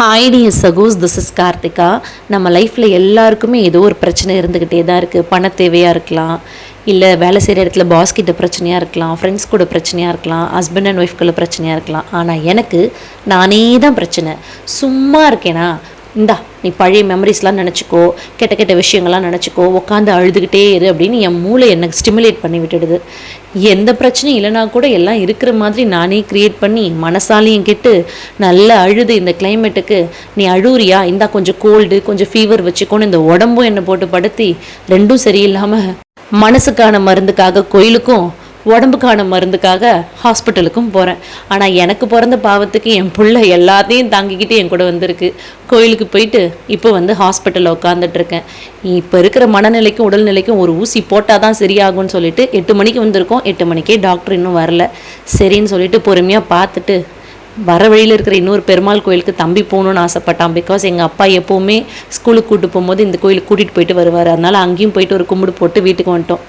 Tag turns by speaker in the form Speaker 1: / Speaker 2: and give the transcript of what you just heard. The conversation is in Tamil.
Speaker 1: ஹாய் டியர் சகோஸ், திஸ் இஸ் கார்த்திகா. நம்ம லைஃப்பில் எல்லாருக்குமே ஏதோ ஒரு பிரச்சனை இருந்துக்கிட்டே தான் இருக்குது. பண தேவையாக இருக்கலாம், இல்லை வேலை செய்கிற இடத்துல பாஸ் கிட்ட பிரச்சனையாக இருக்கலாம், ஃப்ரெண்ட்ஸ் கூட பிரச்சனையாக இருக்கலாம், ஹஸ்பண்ட் அண்ட் ஒய்ஃப்குள்ள பிரச்சனையாக இருக்கலாம். ஆனால் எனக்கு நானே தான் பிரச்சனை. சும்மா இருக்கேனா, இந்தா நீ பழைய மெமரிஸ்லாம் நினச்சிக்கோ, கெட்ட கெட்ட விஷயங்கள்லாம் நினச்சிக்கோ, உட்காந்து அழுதுகிட்டே இரு அப்படின்னு என் மூளை எனக்கு ஸ்டிமுலேட் பண்ணி விட்டுடுது. எந்த பிரச்சனையும் இல்லைனா கூட எல்லாம் இருக்கிற மாதிரி நானே க்ரியேட் பண்ணி மனசாலையும் கெட்டு நல்லா அழுது இந்த கிளைமேட்டுக்கு நீ அழுறியா, இந்தா கொஞ்சம் கோல்டு கொஞ்சம் ஃபீவர் வச்சுக்கோன்னு இந்த உடம்பும் என்னை போட்டு படுத்தி ரெண்டும் சரியில்லாமல் மனசுக்கான மருந்துக்காக கோயிலுக்கும் உடம்புக்கான மருந்துக்காக ஹாஸ்பிட்டலுக்கும் போகிறேன். ஆனால் எனக்கு பிறந்த பாவத்துக்கு என் பிள்ளை எல்லாத்தையும் தாங்கிக்கிட்டு என் கூட வந்திருக்கு. கோயிலுக்கு போயிட்டு இப்போ ஹாஸ்பிட்டலில் உட்காந்துட்ருக்கேன். இப்போ இருக்கிற மனநிலைக்கும் உடல்நிலைக்கும் ஒரு ஊசி போட்டால் தான் சரியாகும்னு சொல்லிட்டு 8 மணிக்கு வந்திருக்கோம். 8 மணிக்கே டாக்டர் இன்னும் வரல. சரின்னு சொல்லிட்டு பொறுமையாக பார்த்துட்டு வர வழியில் இருக்கிற இன்னொரு பெருமாள் கோயிலுக்கு தம்பி போகணுன்னு ஆசைப்பட்டான். பிகாஸ் எங்கள் அப்பா எப்போவுமே ஸ்கூலுக்கு கூப்பிட்டு போகும்போது இந்த கோயிலுக்கு கூட்டிகிட்டு போயிட்டு வருவார். அதனால் அங்கேயும் போயிட்டு ஒரு கும்பிடு போட்டு வீட்டுக்கு வந்துட்டோம்.